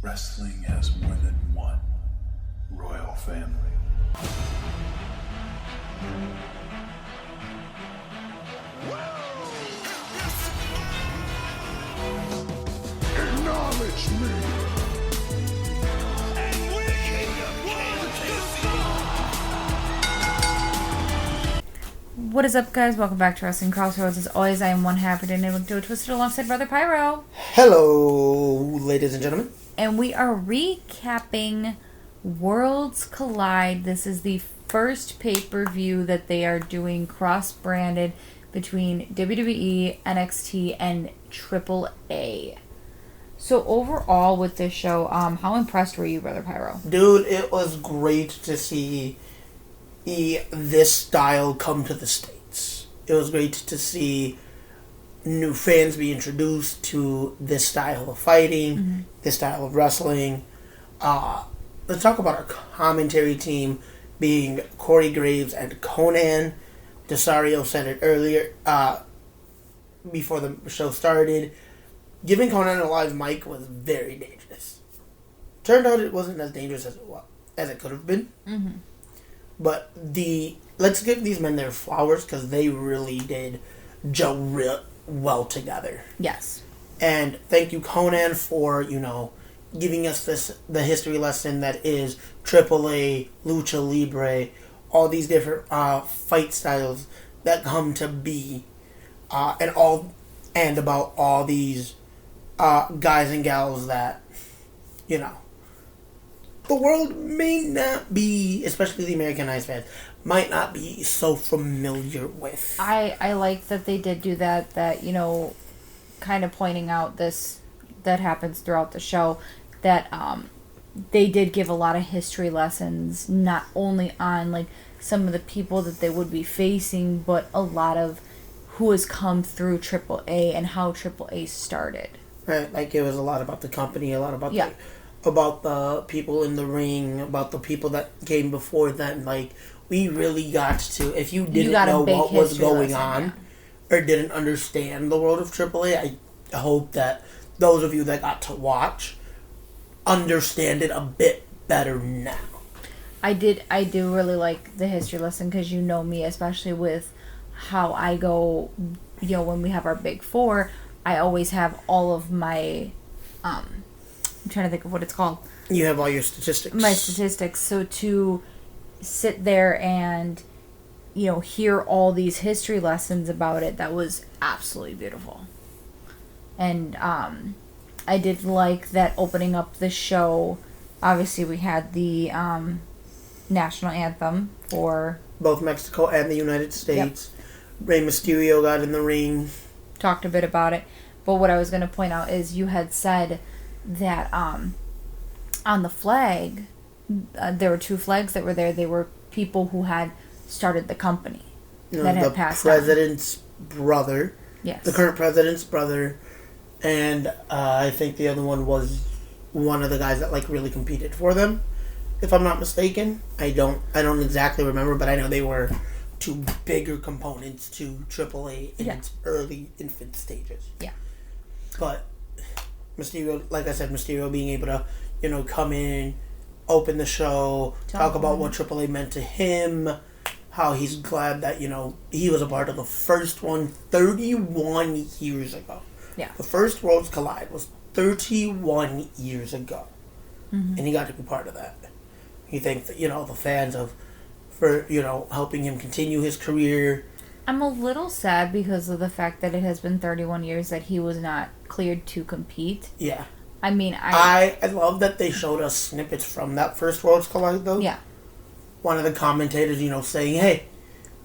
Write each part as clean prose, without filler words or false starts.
Wrestling has more than one royal family. Acknowledge me! And we What is up, guys? Welcome back to Wrestling Crossroads. As always, I am one half and I do a Twisted alongside Brother Pyro. Hello, ladies and gentlemen. And we are recapping Worlds Collide. This is the first pay-per-view that they are doing cross-branded between WWE, NXT, and AAA. So overall with this show, how impressed were you, Brother Pyro? Dude, it was great to see this style come to the States. It was great to see new fans be introduced to this style of fighting, this style of wrestling. Let's talk about our commentary team being Corey Graves and Conan. Desario said it earlier, before the show started. Giving Conan a live mic was very dangerous. Turned out it wasn't as dangerous as it could have been. Mm-hmm. But let's give these men their flowers because they really did gel real well together. Yes. And thank you, Conan, for, giving us the history lesson that is AAA, Lucha Libre, all these different fight styles that come to be, and about all these guys and gals that, the world may not be, especially the Americanized fans, might not be so familiar with. I like that they did do that, kind of pointing out this, that happens throughout the show, that they did give a lot of history lessons, not only on, some of the people that they would be facing, but a lot of who has come through AAA and how AAA started. Right, it was a lot about the company, a lot about about the people in the ring, about the people that came before them. We really got to, if you didn't know what was going on or didn't understand the world of AAA, I hope that those of you that got to watch understand it a bit better now. I do really like the history lesson because you know me, especially with how I go, when we have our big four, I always have all of my, I'm trying to think of what it's called. You have all your statistics. My statistics. So to sit there and, hear all these history lessons about it, that was absolutely beautiful. And I did like that opening up the show. Obviously, we had the national anthem for both Mexico and the United States. Yep. Rey Mysterio got in the ring. Talked a bit about it. But what I was going to point out is you had said that on the flag, there were two flags that were there. They were people who had started the company that had passed on. The president's brother. Yes. The current president's brother. And I think the other one was one of the guys that really competed for them, if I'm not mistaken. I don't exactly remember, but I know they were two bigger components to AAA in its early infant stages. Yeah. But Mysterio, like I said, Mysterio being able to, come in, open the show, talk about what AAA meant to him, how he's glad that, he was a part of the first one 31 years ago. Yeah. The first Worlds Collide was 31 years ago. Mm-hmm. And he got to be part of that. He thanked, the fans for helping him continue his career. I'm a little sad because of the fact that it has been 31 years that he was not cleared to compete. Yeah. I mean, I love that they showed us snippets from that first Worlds Collide, though. Yeah. One of the commentators, saying, hey,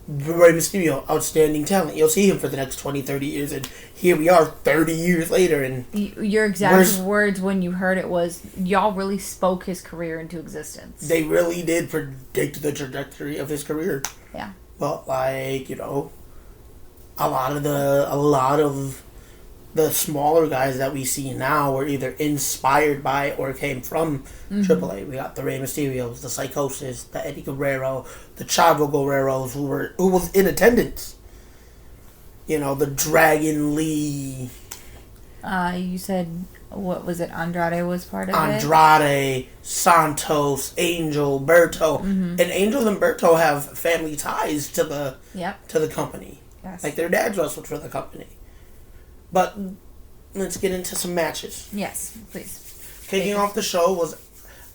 Rey Mysterio, outstanding talent. You'll see him for the next 20, 30 years, and here we are 30 years later. And your exact words when you heard it was, y'all really spoke his career into existence. They really did predict the trajectory of his career. Yeah. But, a lot of the smaller guys that we see now were either inspired by or came from AAA. We got the Rey Mysterios, the Psychosis, the Eddie Guerrero, the Chavo Guerreros, who was in attendance. The Dragon Lee. You said, what was it? Andrade was part of it? Andrade, Santos, Angel, Berto. And Angel and Berto have family ties to the company. Yes. Like, their dads wrestled for the company. But let's get into some matches. Yes, please. Kicking off the show was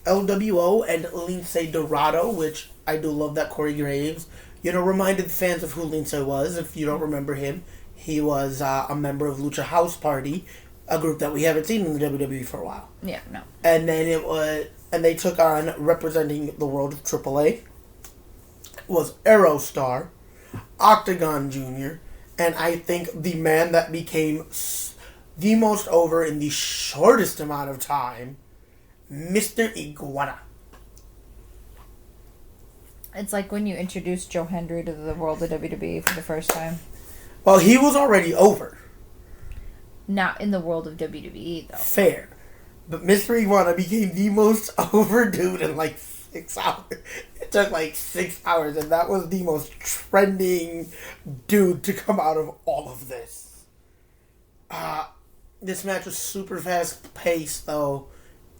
LWO and Lince Dorado, which I do love that Corey Graves, reminded the fans of who Lince was. If you don't remember him, he was a member of Lucha House Party, a group that we haven't seen in the WWE for a while. Yeah, no. And then they took on, representing the world of AAA, was Aerostar, Octagon Jr., and I think the man that became the most over in the shortest amount of time, Mr. Iguana. It's like when you introduced Joe Hendry to the world of WWE for the first time. Well, he was already over. Not in the world of WWE, though. Fair. But Mr. Iguana became the most over dude in like 6 hours. It took like 6 hours, and that was the most trending dude to come out of all of this. This match was super fast paced, though.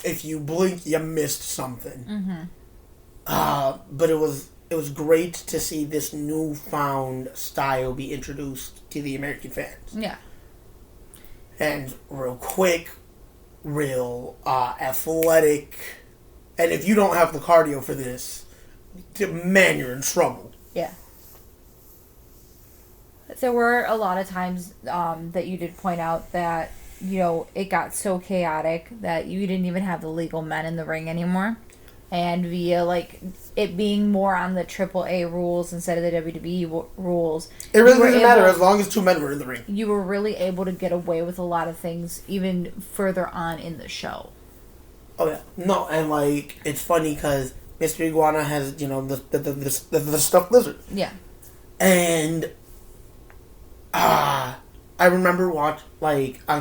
If you blink, you missed something. But it was great to see this newfound style be introduced to the American fans. Yeah. And real quick, real athletic. And if you don't have the cardio for this, man, you're in trouble. Yeah. There were a lot of times that you did point out that, it got so chaotic that you didn't even have the legal men in the ring anymore. And via, it being more on the AAA rules instead of the WWE rules. It really doesn't matter as long as 2 men were in the ring. You were really able to get away with a lot of things even further on in the show. Oh, yeah. No, and, it's funny because Mr. Iguana has, the stuffed lizard. Yeah. And, I remember on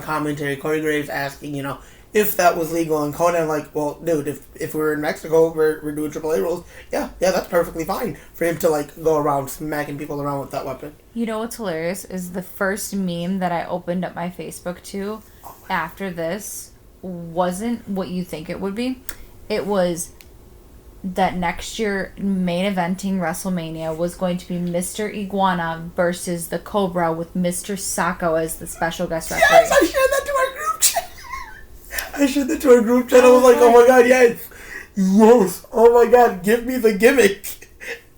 commentary, Corey Graves asking, if that was legal in Conan, well, dude, if we were in Mexico, we're doing AAA rules, yeah, that's perfectly fine for him to, go around smacking people around with that weapon. You know what's hilarious is the first meme that I opened up my Facebook to after this wasn't what you think it would be. It was that next year main eventing WrestleMania was going to be Mr. Iguana versus the Cobra with Mr. Sacco as the special guest referee. Yes, I shared that to our group chat. I was like, oh my god, yes. Yes. Oh my god, give me the gimmick.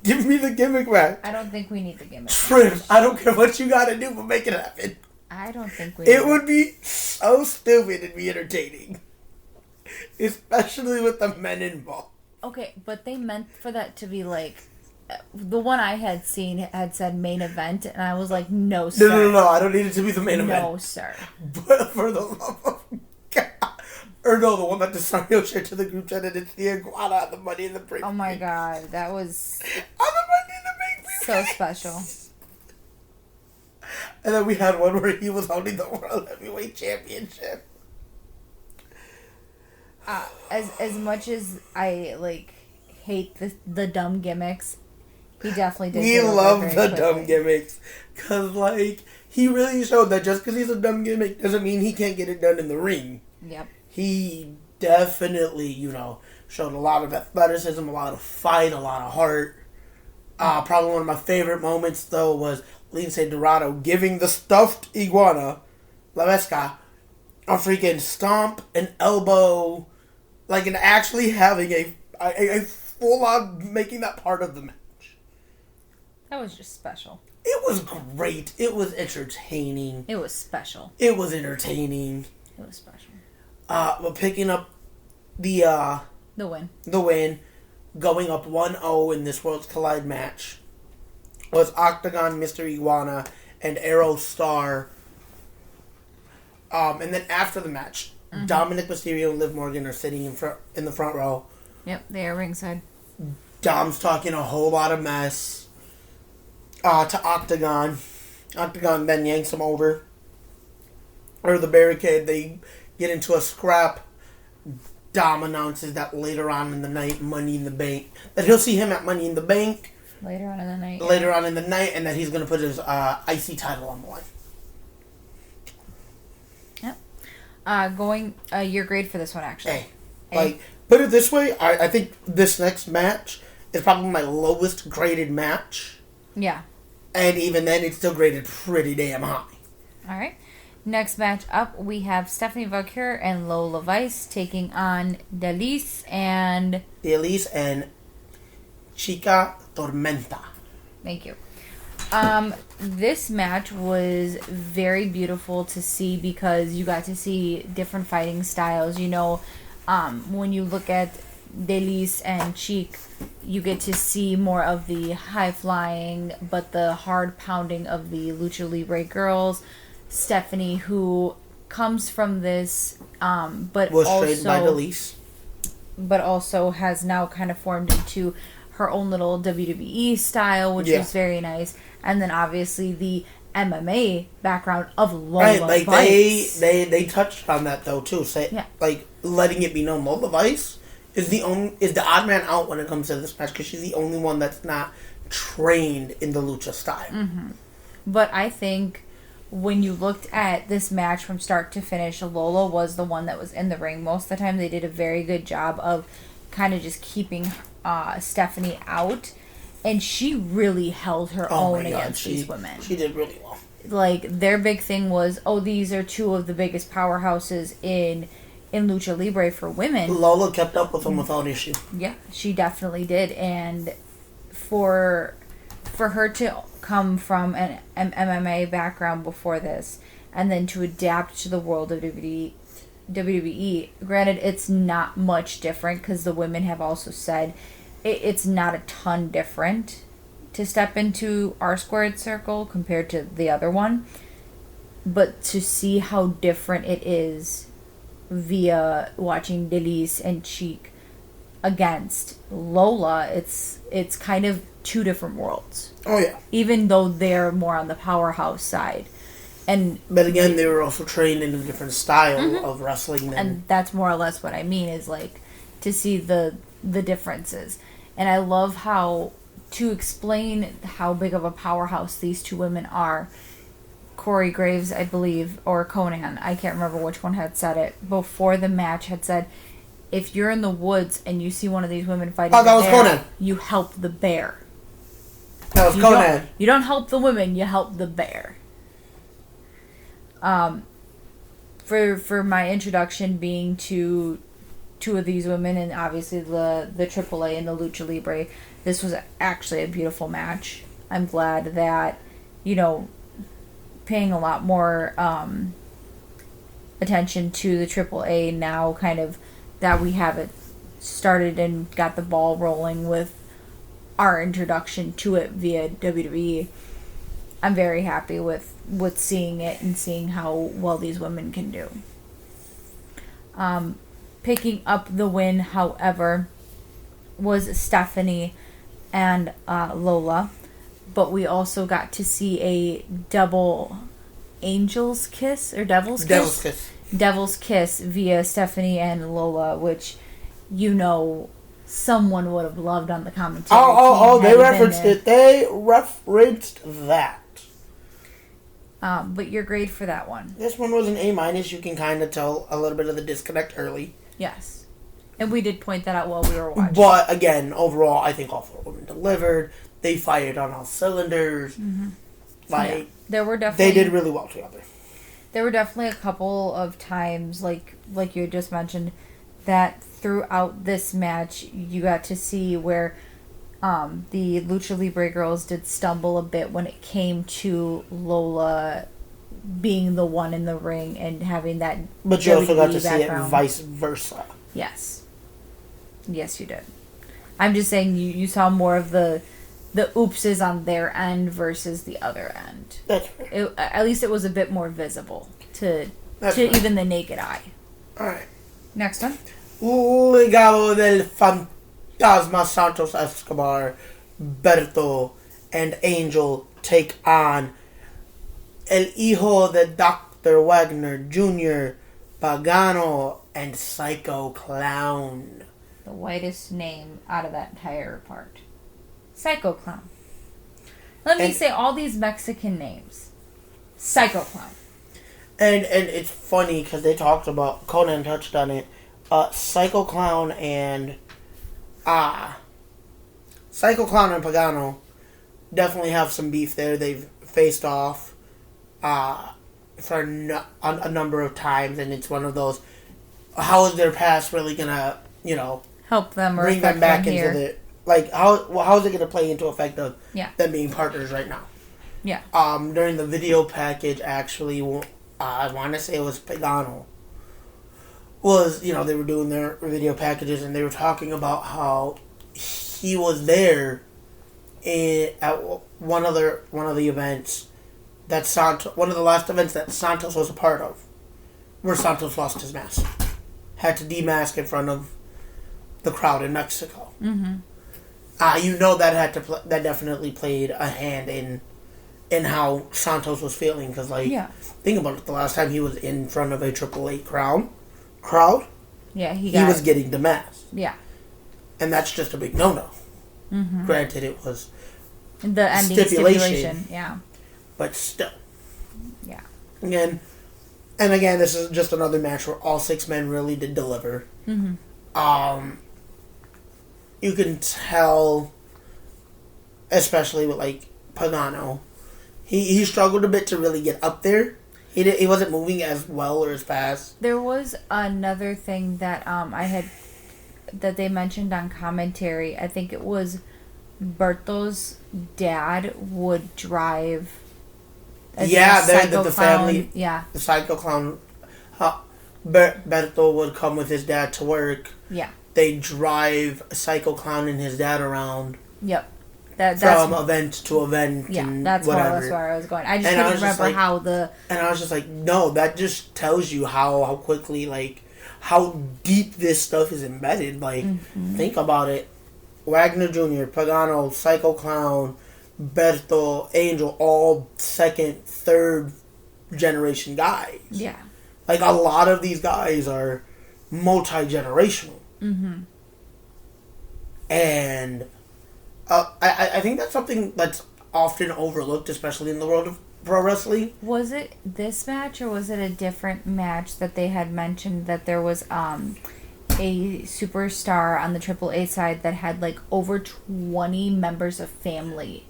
Give me the gimmick back. I don't think we need the gimmick. Trim, I don't care what you gotta do, but make it happen. I don't think we It would be so stupid and be entertaining. Especially with the men involved. Okay, but they meant for that to be the one I had seen had said main event, and I was like, no, sir. No, I don't need it to be the main event. No, sir. But for the love of God. Or no, the one that Desario shared to the group chat, and it's the Iguana on the Money in the Bank. Oh my god, that was on the Money in the Bank. so special. And then we had one where he was holding the World Heavyweight Championship. As much as I hate the dumb gimmicks, he definitely did. We love the dumb gimmicks, cause he really showed that just because he's a dumb gimmick doesn't mean he can't get it done in the ring. Yep. He definitely, showed a lot of athleticism, a lot of fight, a lot of heart. Probably one of my favorite moments though was Lince Dorado giving the stuffed iguana, La Vesca, a freaking stomp, an elbow, and actually having a full on making that part of the match. That was just special. It was great. It was entertaining. It was special. It was entertaining. It was special. But picking up the win, going up 1-0 in this Worlds Collide match was Octagon, Mr. Iguana, and Aerostar. And then after the match, Dominic Mysterio and Liv Morgan are sitting in the front row. Yep, they are ringside. Dom's talking a whole lot of mess to Octagon. Octagon then yanks him over. Or the barricade, they get into a scrap. Dom announces that later on in the night, Money in the Bank, that he'll see him at Money in the Bank. Later on in the night. Later on in the night, and that he's going to put his IC title on the line. Yep. Your grade for this one, actually. A. Like, put it this way, I think this next match is probably my lowest graded match. Yeah. And even then, it's still graded pretty damn high. All right. Next match up, we have Stephanie Valkyr and Lola Vice taking on Delise and Chica Tormenta. Thank you. This match was very beautiful to see because you got to see different fighting styles. You know, when you look at Delise and Cheek, you get to see more of the high flying, but the hard pounding of the Lucha Libre girls. Stephanie, who comes from this, but was also trained by Delise, but also has now kind of formed into her own little WWE style, which is very nice. And then obviously the MMA background of Lola right? Like Vice. they touched on that though too. Like letting it be known, Lola Vice is the odd man out when it comes to this match because she's the only one that's not trained in the lucha style. Mm-hmm. But I think when you looked at this match from start to finish, Lola was the one that was in the ring. Most of the time, they did a very good job of kind of just keeping Stephanie out. And she really held her own against these women. She did really well. Like, their big thing was, these are two of the biggest powerhouses in Lucha Libre for women. Lola kept up with them without issue. Yeah, she definitely did. And for her to come from an MMA background before this and then to adapt to the world of WWE, granted, it's not much different because the women have also said it's not a ton different to step into R squared circle compared to the other one, but to see how different it is via watching Delise and Cheek against Lola, it's kind of two different worlds. Oh yeah. Even though they're more on the powerhouse side. But again, they were also trained in a different style of wrestling. And that's more or less what I mean, is like to see the differences. And I love how, to explain how big of a powerhouse these two women are, Corey Graves, I believe, or Conan, I can't remember which one had said it, before the match had said, if you're in the woods and you see one of these women fighting that was bear, Conan. You help the bear. That was Conan. You don't help the women, you help the bear. For my introduction being to two of these women, and obviously the AAA and the Lucha Libre, this was actually a beautiful match. I'm glad that, paying a lot more attention to the AAA now, kind of that we have it started and got the ball rolling with our introduction to it via WWE. I'm very happy with seeing it and seeing how well these women can do. Picking up the win, however, was Stephanie and Lola, but we also got to see a double angel's kiss, or devil's kiss? Devil's kiss via Stephanie and Lola, which, someone would have loved on the commentary. They referenced it. They referenced that. But your grade for that one? This one was an A-. You can kind of tell a little bit of the disconnect early. Yes. And we did point that out while we were watching. But, again, overall, I think all four women delivered. They fired on all cylinders. Mm-hmm. There were definitely... They did really well together. There were definitely a couple of times, like you had just mentioned, that throughout this match, you got to see where the Lucha Libre girls did stumble a bit when it came to Lola being the one in the ring and having that But you also got to background. see it vice versa. Yes. Yes, you did. I'm just saying you saw more of the oopses on their end versus the other end. That's fair. At least it was a bit more visible to even the naked eye. Alright. Next one. Legado del Fantasma Santos Escobar, Berto, and Angel take on El Hijo de Dr. Wagner Jr., Pagano, and Psycho Clown. The whitest name out of that entire part. Psycho Clown. Let me say all these Mexican names. Psycho Clown. And it's funny because they talked about, Conan touched on it, Psycho Clown and Pagano definitely have some beef there. They've faced off for a number of times, and it's one of those, how is their past really gonna, help them or bring them back into the, like, how is it gonna play into effect of them being partners right now? Yeah. During the video package, actually, I want to say it was Pagano, they were doing their video packages, and they were talking about how he was there at one of the events that one of the last events that Santos was a part of, where Santos lost his mask, had to demask in front of the crowd in Mexico. Mm-hmm. That definitely played a hand in how Santos was feeling, because think about it, the last time he was in front of a AAA crowd, he was getting demasked. Yeah. And that's just a big no-no. Mm-hmm. Granted, it was the ending stipulation. Yeah. But still. Yeah. Again, this is just another match where all 6 men really did deliver. Mm-hmm. You can tell, especially with, Pagano, he struggled a bit to really get up there. He wasn't moving as well or as fast. There was another thing that that they mentioned on commentary. I think it was Berto's dad would drive. The family. Yeah. The Psycho Clown. Berto would come with his dad to work. Yeah. They drive Psycho Clown and his dad around. Yep. From event to event. Yeah, and that's where I was going. I just couldn't remember how the. And I was just like, no, that just tells you how quickly, how deep this stuff is embedded. Think about it. Wagner Jr., Pagano, Psycho Clown, Berto, Angel, all second, third generation guys. Yeah. A lot of these guys are multi-generational. Mm-hmm. And I think that's something that's often overlooked, especially in the world of pro wrestling. Was it this match, or was it a different match that they had mentioned that there was a superstar on the AAA side that had over 20 members of family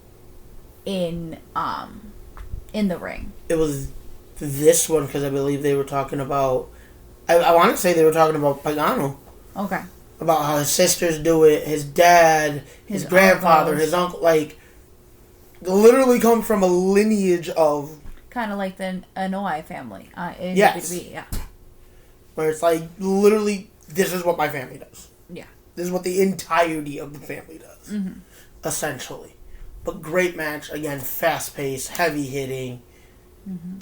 in the ring? It was this one, because I believe they were talking about, I want to say they were talking about Pagano. Okay. About how his sisters do it, his dad, his grandfather, his uncle, literally come from a lineage of... Kind of like the Anoa'i family. Yes. WWE, yeah. Where it's literally, this is what my family does. Yeah. This is what the entirety of the family does. Mm-hmm. Essentially. But great match, again, fast-paced, heavy-hitting. Mm-hmm.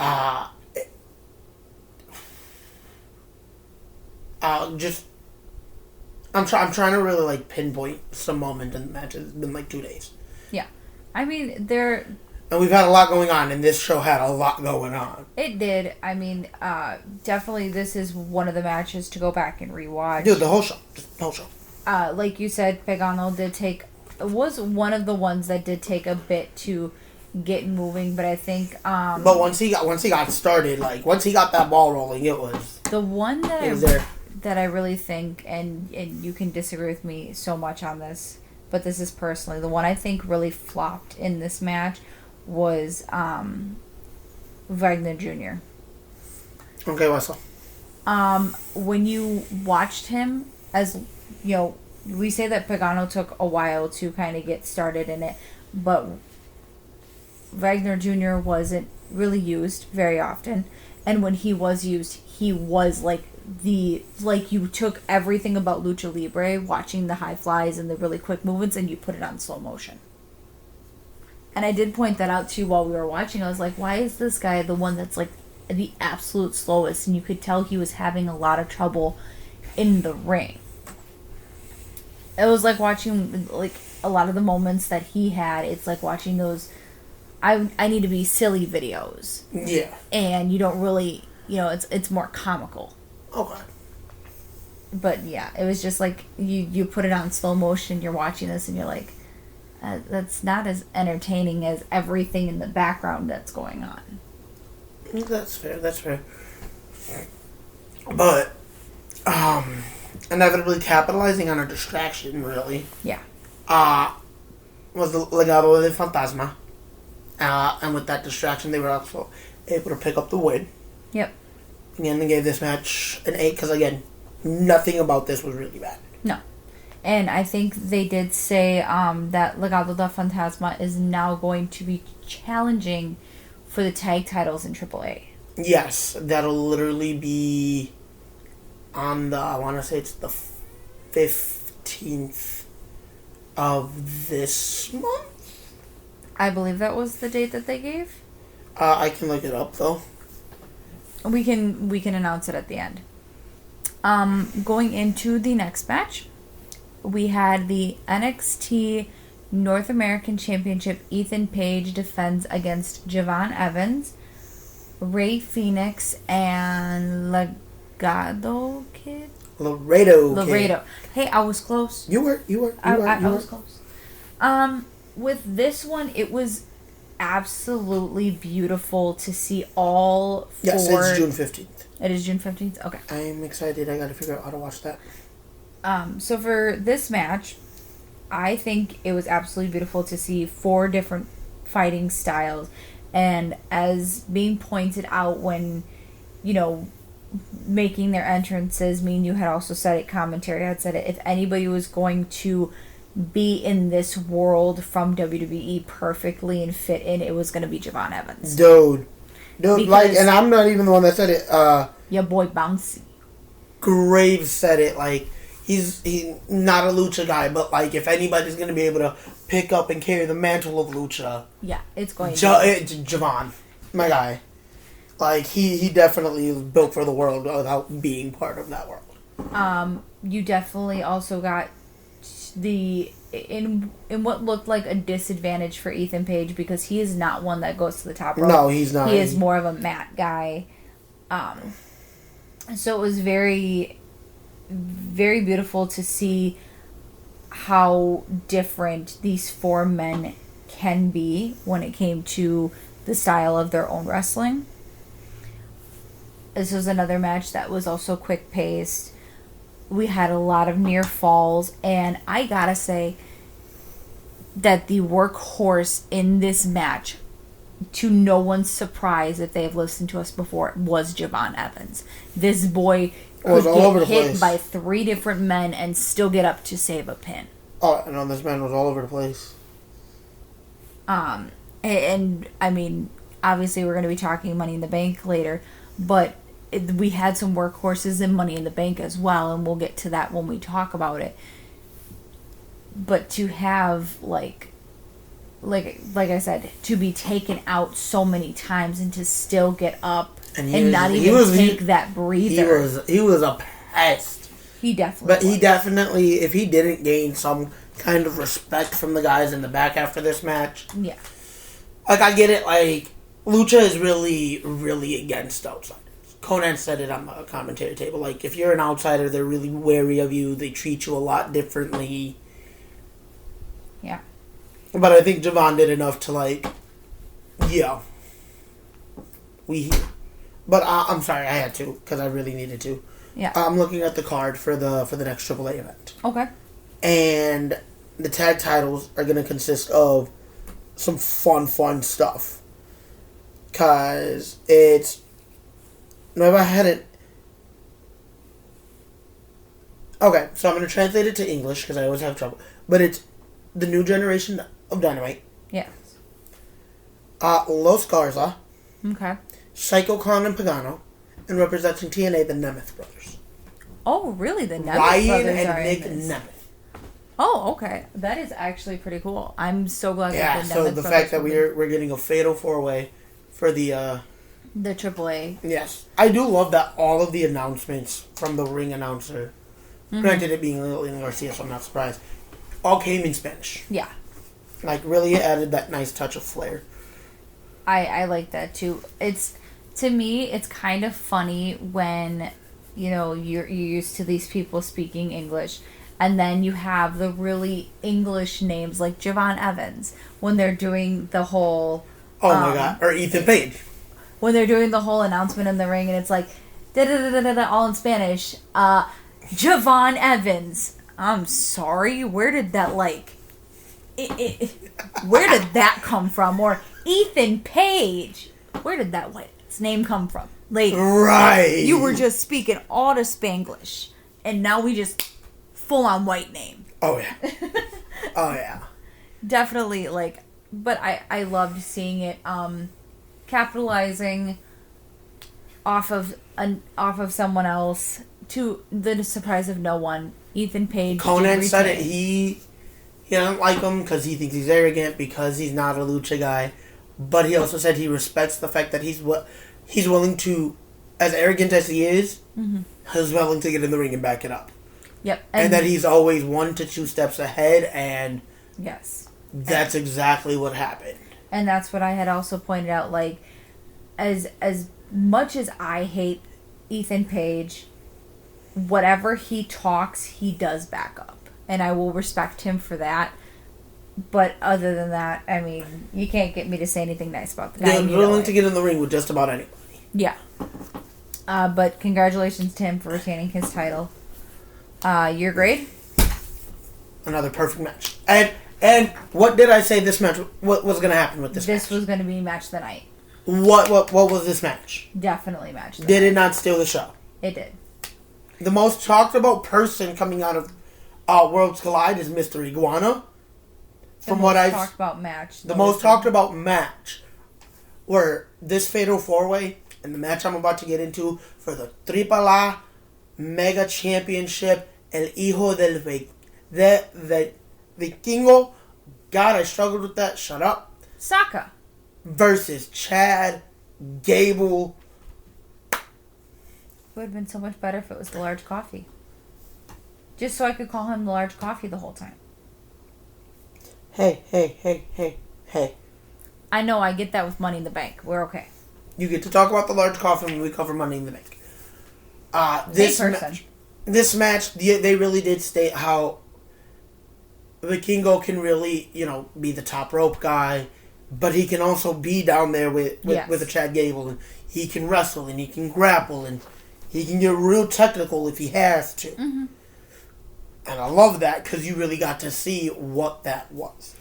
I'm trying to really pinpoint some moment in the match. It's been 2 days. Yeah, I mean and we've had a lot going on, and this show had a lot going on. It did. I mean, definitely this is one of the matches to go back and rewatch. Dude, the whole show. Like you said, Pagano was one of the ones that did take a bit to get moving, but I think but once he got started, once he got that ball rolling, it was the one that it was there. That I really think, and you can disagree with me so much on this, but this is personally, the one I think really flopped in this match was Wagner Jr. Okay, what's up? When you watched him, as we say that Pagano took a while to kind of get started in it, but Wagner Jr. wasn't really used very often, and when he was used, he was you took everything about Lucha Libre, watching the high flies and the really quick movements, and you put it on slow motion. And I did point that out to you while we were watching. I was like, why is this guy the one that's the absolute slowest? And you could tell he was having a lot of trouble in the ring. It was like watching a lot of the moments that he had. It's like watching those I need to be silly videos. Yeah. And you don't really, it's more comical. Okay. But yeah, it was just you put it on slow motion, you're watching this and you're like, that's not as entertaining as everything in the background that's going on. That's fair. That's fair. But inevitably capitalizing on a distraction, really. Yeah. Was the Legado del Fantasma. And with that distraction, they were also able to pick up the win. Yep. Again, they gave this match an 8 because, again, nothing about this was really bad. No. And I think they did say that Legado del Fantasma is now going to be challenging for the tag titles in AAA. Yes, that'll literally be on the, I want to say it's the 15th of this month? I believe that was the date that they gave. I can look it up, though. We can announce it at the end. Going into the next match, we had the NXT North American Championship. Ethan Page defends against Javon Evans, Ray Phoenix, and Laredo Kid. Laredo. Hey, I was close. You were. I was close. With this one, it was absolutely beautiful to see all four. Yes, it's June 15th. It is June 15th? Okay. I'm excited. I gotta figure out how to watch that. So for this match, I think it was absolutely beautiful to see 4 different fighting styles. And as being pointed out when, making their entrances, you had also said it, commentary had said it, if anybody was going to be in this world from WWE perfectly and fit in, it was going to be Javon Evans. Dude, and I'm not even the one that said it. Your boy Bouncy. Graves said it, he's not a lucha guy, but if anybody's going to be able to pick up and carry the mantle of lucha, yeah, it's going to be Javon, my guy. He definitely is built for the world without being part of that world. You definitely also got in what looked like a disadvantage for Ethan Page because he is not one that goes to the top rope. No, he's not. He is more of a mat guy. So it was very, very beautiful to see how different these 4 men can be when it came to the style of their own wrestling. This was another match that was also quick-paced. We had a lot of near falls, and I gotta say that the workhorse in this match, to no one's surprise if they have listened to us before, was Javon Evans. This boy could get hit by 3 different men and still get up to save a pin. Oh, no, this man was all over the place. And I mean, obviously we're going to be talking Money in the Bank later, but we had some workhorses in Money in the Bank as well, and we'll get to that when we talk about it. But to have, like I said, to be taken out so many times and to still get up and not even take that breather. He was a pest. He definitely But he definitely, if he didn't gain some kind of respect from the guys in the back after this match. Yeah. I get it, Lucha is really, really against outsiders. Conan said it on the commentary table. If you're an outsider, they're really wary of you. They treat you a lot differently. Yeah. But I think Javon did enough to, we here. But I'm sorry, I had to, because I really needed to. Yeah. I'm looking at the card for the next AAA event. Okay. And the tag titles are going to consist of some fun stuff. Because it's... No, I had it... Okay, so I'm going to translate it to English, because I always have trouble. But it's the new generation of Dynamite. Yes. Los Garza. Okay. Psycho Clown and Pagano. And representing TNA, the Nemeth brothers. Oh, really? The Nemeth Ryan brothers and are Nick in this. Nemeth. Oh, okay. That is actually pretty cool. I'm so glad Yeah, that the so Nemeth the brothers fact that will be we're getting a fatal 4-way for the AAA. Yes. I do love that all of the announcements from the ring announcer, granted it being Lilian Garcia, so I'm not surprised, all came in Spanish. Yeah. Really added that nice touch of flair. I like that too. To me, it's kind of funny when, you're used to these people speaking English, and then you have the really English names like Javon Evans when they're doing the whole... Oh my God. Or Ethan Page. when they're doing the whole announcement in the ring, and it's like, da-da-da-da-da, all in Spanish, Javon Evans. I'm sorry, where did that, like, where did that come from? Or Ethan Page. Where did that white's name come from? Like, right. You were just speaking all to Spanglish, and now we just full-on white name. Oh, yeah. Oh, yeah. Definitely, like, but I loved seeing it, capitalizing off of someone else to the surprise of no one. Ethan Page. Conan said it. He doesn't like him because he thinks he's arrogant because he's not a lucha guy. But he also said he respects the fact that he's willing to, as arrogant as he is, he's willing to get in the ring and back it up. Yep. And that he's always 1 to 2 steps ahead, and yes, that's exactly what happened. And that's what I had also pointed out. Like, as much as I hate Ethan Page, whatever he talks, he does back up, and I will respect him for that. But other than that, I mean, you can't get me to say anything nice about the guy. He's willing to get in the ring with just about anybody. Yeah. But congratulations to him for retaining his title. Your grade? Another perfect match. And what did I say this match? What was going to happen with this match? This was going to be match of the night. What was this match? Definitely match of the Did night. it not steal the show? It did. The most talked about person coming out of Worlds Collide is Mr. Iguana. From what I've talked about match. The most talked about match were this Fatal 4-Way and the match I'm about to get into for the AAA Mega Championship, El Hijo del Vikingo. God, I struggled with that. Shut up. Saka. Versus Chad Gable. It would have been so much better if it was the large coffee. Just so I could call him the large coffee the whole time. Hey. I know, I get that with Money in the Bank. We're okay. You get to talk about the large coffee when we cover Money in the Bank. This match, they really did state how Vikingo can really, be the top rope guy, but he can also be down there with a Chad Gable, and he can wrestle, and he can grapple, and he can get real technical if he has to. Mm-hmm. And I love that because you really got to see what that was.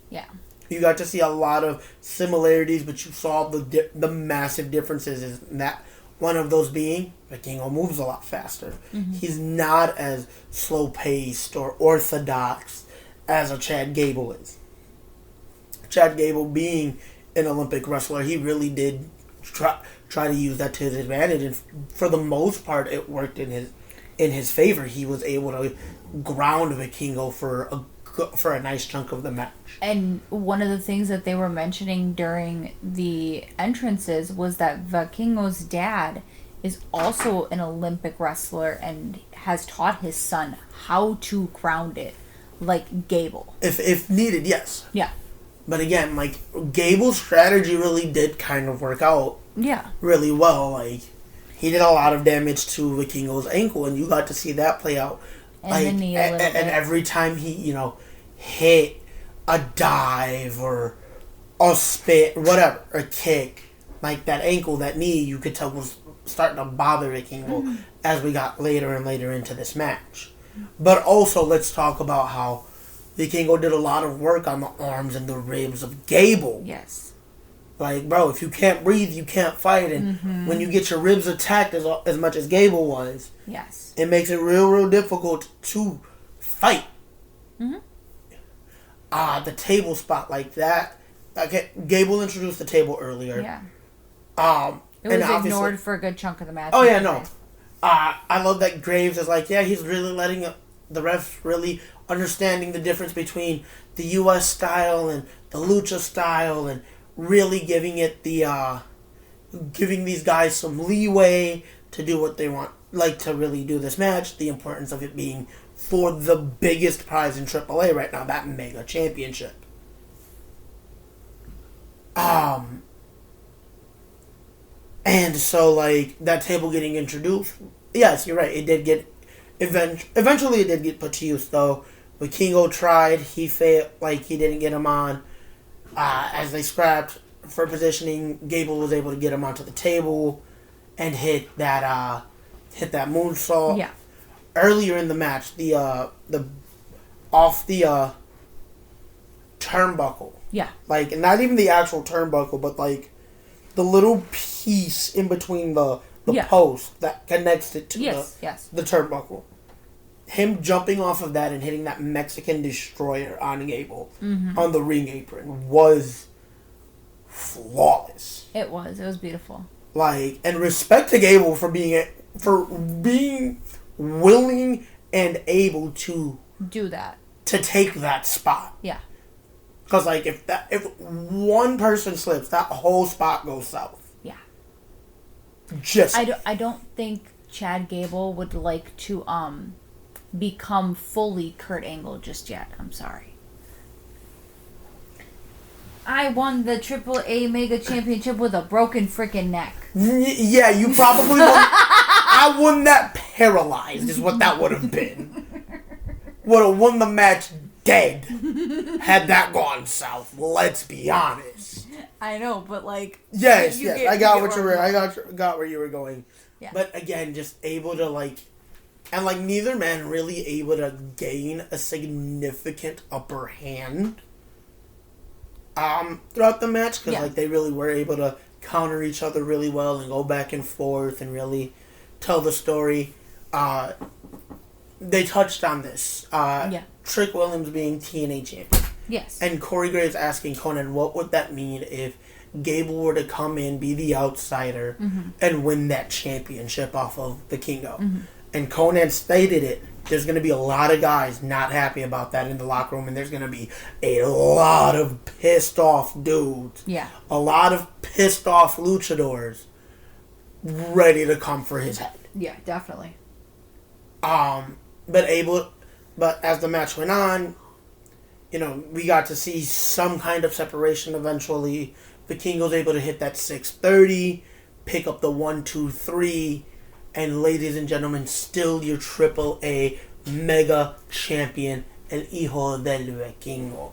Yeah. You got to see a lot of similarities, but you saw the massive differences. Is that one of those being Vikingo moves a lot faster. Mm-hmm. He's not as slow paced or orthodox as a Chad Gable is. Chad Gable being an Olympic wrestler, he really did try to use that to his advantage, and for the most part, it worked in his favor. He was able to ground Vikingo for a nice chunk of the match. And one of the things that they were mentioning during the entrances was that Vikingo's dad is also an Olympic wrestler and has taught his son how to ground it like Gable. If needed, yes. Yeah. But again, like, Gable's strategy really did kind of work out really well. Like, he did a lot of damage to Vikingo's ankle, and you got to see that play out. And the knee a little bit. And every time he, hit a dive or a spit, whatever, a kick, like that ankle, that knee, you could tell was starting to bother Vikingo as we got later and later into this match. But also, let's talk about how Vikingo did a lot of work on the arms and the ribs of Gable. Yes. Like, bro, if you can't breathe, you can't fight. And when you get your ribs attacked as much as Gable was, yes, it makes it real difficult to fight. Mm-hmm. The table spot like that. Okay, Gable introduced the table earlier. Yeah. It was ignored for a good chunk of the match. Oh, yeah, no. I love that Graves is like, he's really letting the ref really understanding the difference between the U.S. style and the lucha style, and really giving it giving these guys some leeway to do what they want, like to really do this match. The importance of it being for the biggest prize in AAA right now, that Mega Championship. And so, like, that table getting introduced, yes, you're right, it did get, eventually it did get put to use, though. Vikingo tried, he failed, like, he didn't get him on, as they scrapped. for positioning. Gable was able to get him onto the table and hit that moonsault. Yeah. Earlier in the match, the off the turnbuckle. Yeah. Like, not even the actual turnbuckle, but like the little piece in between the post that connects it to the turnbuckle. Him jumping off of that and hitting that Mexican destroyer on Gable on the ring apron was flawless. It was beautiful. Like, and respect to Gable for being willing and able to do that, to take that spot. Yeah. Because, like, if one person slips, that whole spot goes south. Yeah. I don't think Chad Gable would like to become fully Kurt Angle just yet. I'm sorry. I won the AAA Mega Championship with a broken freaking neck. Yeah, you probably won. I won that paralyzed is what that would have been. Would have won the match dead had that gone south. Let's be honest. I know, but like, yes, I got where you were going. Yeah. But again, just able to like, and like neither man really able to gain a significant upper hand throughout the match, because like they really were able to counter each other really well and go back and forth and really tell the story. They touched on this. Trick Williams being TNA champion. Yes. And Corey Graves asking Conan, what would that mean if Gable were to come in, be the outsider, and win that championship off of the Kingo? And Conan stated it. There's going to be a lot of guys not happy about that in the locker room, and there's going to be a lot of pissed off dudes. Yeah. A lot of pissed off luchadors ready to come for his head. Yeah, definitely. But as the match went on, you know, we got to see some kind of separation eventually. The King was able to hit that 630, pick up the 1-2-3, and ladies and gentlemen, still your AAA Mega Champion, El Hijo del Vikingo.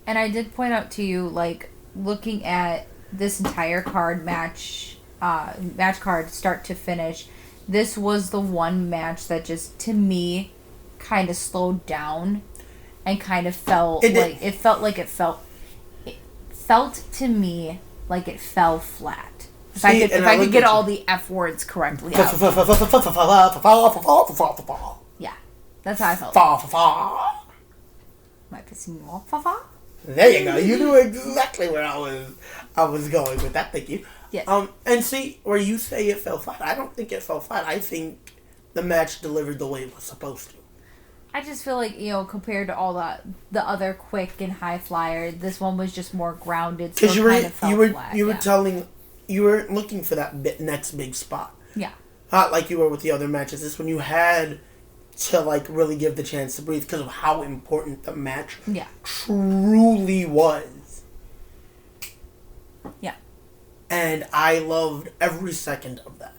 And I did point out to you, like, looking at this entire match card start to finish, this was the one match that just, to me, kind of slowed down and kind of felt it felt to me like it fell flat. If I could get all the F words correctly out. Yeah, that's how I felt. Am I pissing you off? There you go. You knew exactly where I was going with that. Thank you. Yes. And see, where you say it fell flat, I don't think it fell flat. I think the match delivered the way it was supposed to. I just feel like, you know, compared to all the other quick and high flyer, this one was just more grounded. Because you were looking for that next big spot. Yeah. Not like you were with the other matches. This one you had to like really give the chance to breathe because of how important the match truly was. Yeah. And I loved every second of that.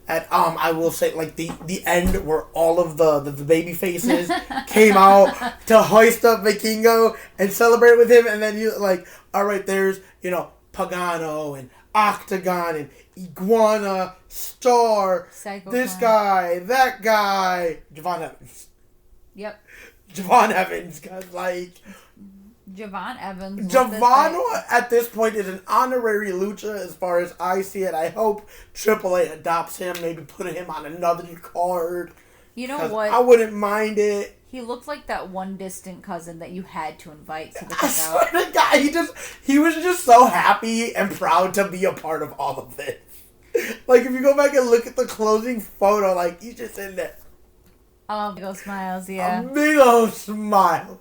And I will say, like, the end where all of the baby faces came out to hoist up Vikingo and celebrate with him, and then you like, all right, there's, you know, Pagano and Octagon and Iguana, Star, Psycho this Clown. guy, that guy, Javon Evans. Yep. Javon Evans, cause like Javon Evans. Javon at this point is an honorary lucha as far as I see it. I hope AAA adopts him, maybe put him on another card. You know what? I wouldn't mind it. He looked like that one distant cousin that you had to invite to the I swear to God, he was just so happy and proud to be a part of all of this. Like, if you go back and look at the closing photo, like, he's just in there. Oh, big old smiles, yeah. A big old smile.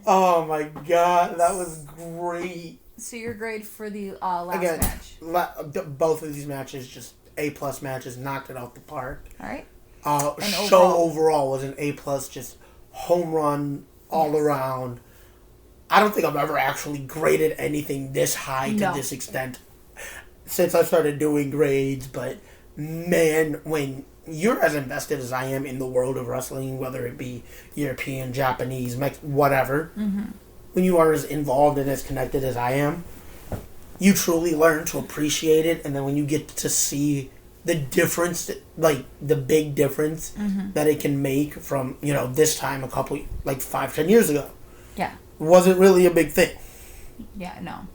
Oh my God, that was great. So your grade for the last match? Both of these matches, just A+ matches, knocked it out the park. All right. Show overall was an A+, just home run all around. I don't think I've ever actually graded anything this high to this extent since I started doing grades, but man, when you're as invested as I am in the world of wrestling, whether it be European, Japanese, whatever, when you are as involved and as connected as I am, you truly learn to appreciate it. And then when you get to see the difference, like the big difference that it can make from, you know, this time a couple, like 5-10 years ago. Yeah. Wasn't really a big thing. Yeah, no.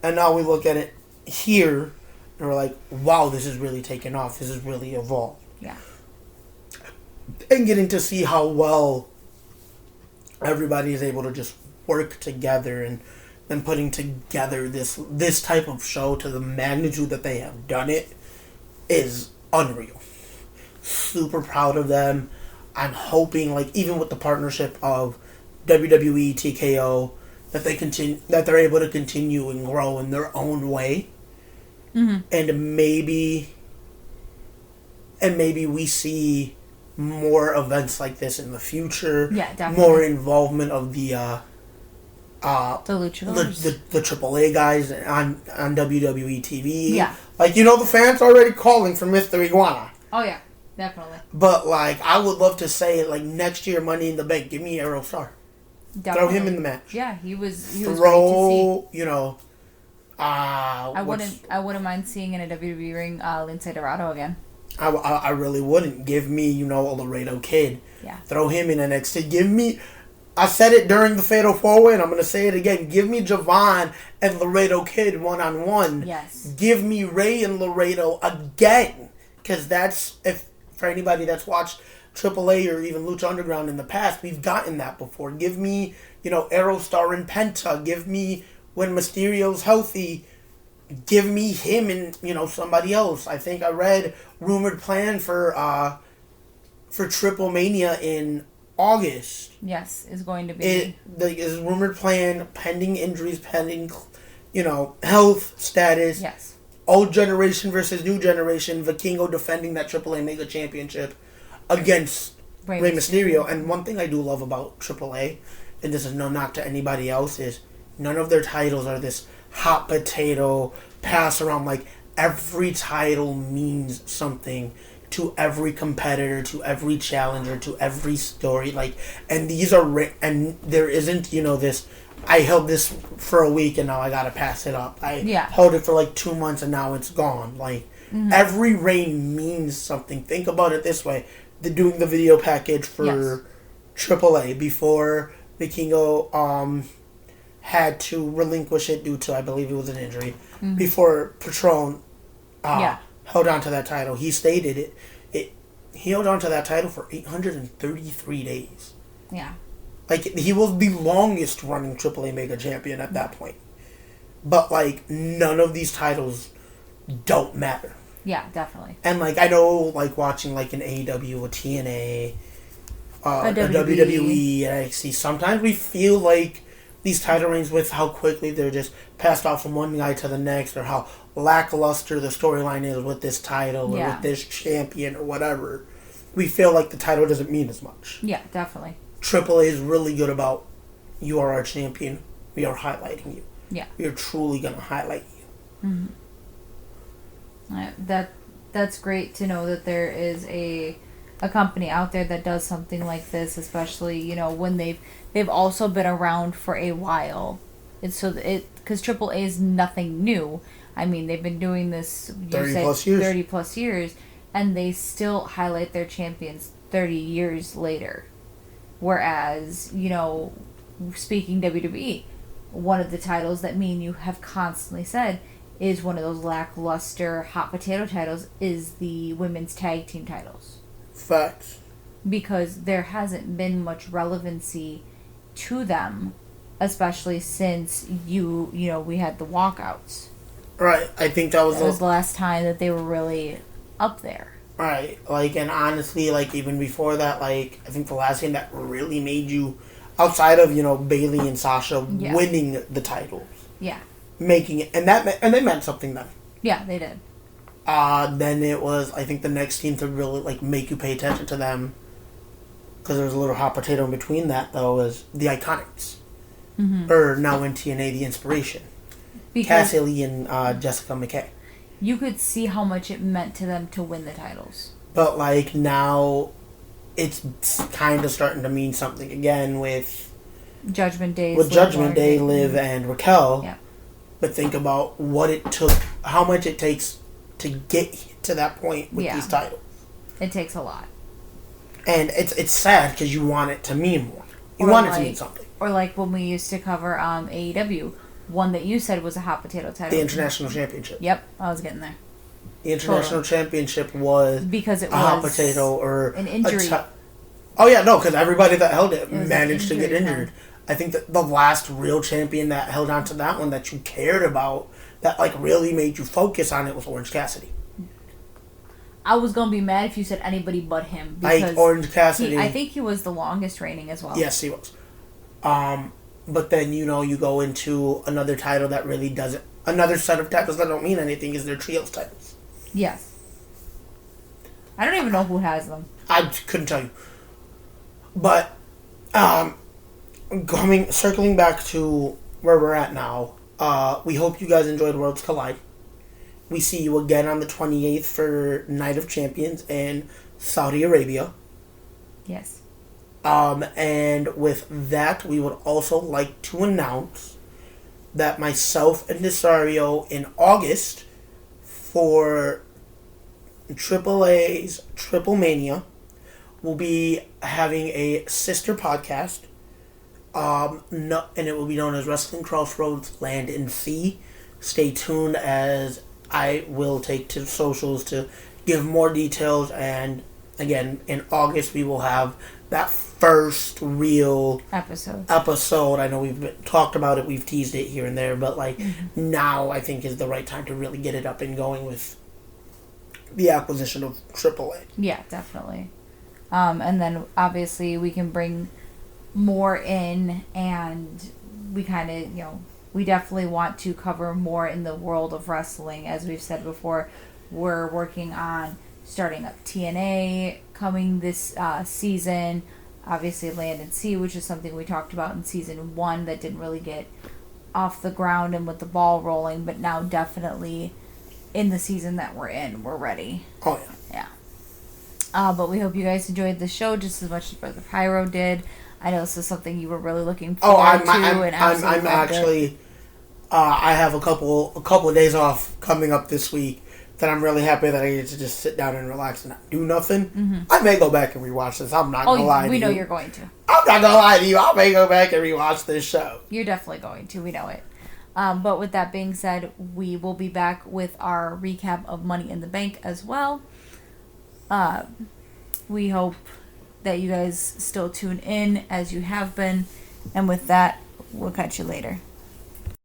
And now we look at it here and we're like, wow, this is really taken off. This is really evolved. Yeah. And getting to see how well everybody is able to just work together and putting together this type of show to the magnitude that they have done it is unreal. Super proud of them. I'm hoping, like, even with the partnership of WWE, TKO, that they're able to continue and grow in their own way. And maybe we see more events like this in the future. Yeah, definitely. More involvement of the luchadors, the AAA guys on WWE TV. Yeah, like, you know, the fans already calling for Mr. Iguana. Oh yeah, definitely. But like, I would love to say, like, next year, Money in the Bank, give me Aerostar. Definitely. Throw him in the match. Yeah, he was great to see. You know, I wouldn't mind seeing in a WWE ring Lince Dorado again. I really wouldn't. Give me, you know, a Laredo Kid. Yeah. Throw him in NXT. Give me, I said it during the Fatal 4-Way, and I'm going to say it again. Give me Javon and Laredo Kid one-on-one. Yes. Give me Ray and Laredo again. Because that's, if for anybody that's watched AAA or even Lucha Underground in the past, we've gotten that before. Give me, you know, Aerostar and Penta. Give me when Mysterio's healthy. Give me him and, you know, somebody else. I think I read rumored plan for Triple Mania in August. Yes, is going to be. Is rumored plan, pending injuries, pending, you know, health status. Yes. Old generation versus new generation. Vikingo defending that AAA Mega Championship against Rey Mysterio. And one thing I do love about AAA, and this is no knock to anybody else, is none of their titles are this hot potato pass around. Like, every title means something to every competitor, to every challenger, to every story. Like, and these are and there isn't, you know, this, I held this for a week and now I gotta pass it up. I held it for like 2 months and now it's gone. Like, every reign means something. Think about it this way. They're doing the video package for AAA before Vikingo had to relinquish it due to, I believe it was an injury, before Patron held on to that title. He stated he held on to that title for 833 days. Yeah. Like, he was the longest running AAA Mega Champion at that point. But, like, none of these titles don't matter. Yeah, definitely. And, like, I know, like, watching, like, an AEW, a TNA, a WWE, and NXT, sometimes we feel like these title reigns, with how quickly they're just passed off from one guy to the next, or how lackluster the storyline is with this title, or with this champion, or whatever, we feel like the title doesn't mean as much. Yeah, definitely. AAA is really good about, you are our champion, we are highlighting you. Yeah. We are truly going to highlight you. That's great to know that there is a company out there that does something like this, especially, you know, when they've also been around for a while. It's because AAA is nothing new. I mean, they've been doing this 30 plus years, and they still highlight their champions 30 years later. Whereas, you know, speaking WWE, one of the titles that me and you have constantly said is one of those lackluster hot potato titles is the women's tag team titles. Facts. Because there hasn't been much relevancy to them, especially since we had the walkouts. Right. I think that was the last time that they were really up there. Right. Like, and honestly, like, even before that, like, I think the last thing that really made you, outside of, you know, Bayley and Sasha winning the titles. Yeah. Making it, and they meant something then. Yeah, they did. Then it was, I think, the next team to really, like, make you pay attention to them, because there was a little hot potato in between that, though, was the Iconics. Or now in TNA, the Inspiration. Cassie Lee and Jessica McKay. You could see how much it meant to them to win the titles. But, like, now it's kind of starting to mean something again with Judgment Day. With Judgment Day, Liv, and Raquel. Yeah. But think about what it took, how much it takes to get to that point with these titles. It takes a lot. And it's sad because you want it to mean more. You want it to mean something. Or like when we used to cover AEW, one that you said was a hot potato title. The International Championship. Yep, I was getting there. The International Championship was because it was a hot potato or an injury. Oh yeah, no, because everybody that held it managed to get injured. I think that the last real champion that held on to that one that you cared about, that like really made you focus on it, was Orange Cassidy. I was gonna be mad if you said anybody but him, because Orange Cassidy. I think he was the longest reigning as well. Yes, he was. But then you go into another title that really doesn't. Another set of titles that don't mean anything is their trios titles. Yes. I don't even know who has them. I couldn't tell you. But circling back to where we're at now, we hope you guys enjoyed Worlds Collide. We see you again on the 28th for Night of Champions in Saudi Arabia. Yes. And with that, we would also like to announce that myself and Desario in August for AAA's Triple Mania will be having a sister podcast. And it will be known as Wrestling Crossroads Land&Sea. Stay tuned as I will take to socials to give more details. And again, in August we will have that first real episode. I know we've talked about it, we've teased it here and there, but now I think is the right time to really get it up and going with the acquisition of AAA. Yeah, definitely. And then obviously we can bring more in, and we kind of, we definitely want to cover more in the world of wrestling. As we've said before, we're working on starting up TNA coming this season. Obviously Land&Sea, which is something we talked about in season 1 that didn't really get off the ground and with the ball rolling, but now definitely in the season that we're in, we're ready. Oh yeah. But we hope you guys enjoyed the show just as much as Brother Pyro did. I know this is something you were really looking forward to. I'm actually. I have a couple of days off coming up this week that I'm really happy that I get to just sit down and relax and not do nothing. Mm-hmm. I may go back and rewatch this. I'm not gonna lie to you. We know you're going to. I'm not gonna lie to you. I may go back and rewatch this show. You're definitely going to. We know it. But with that being said, we will be back with our recap of Money in the Bank as well. We hope that you guys still tune in as you have been. And with that, we'll catch you later.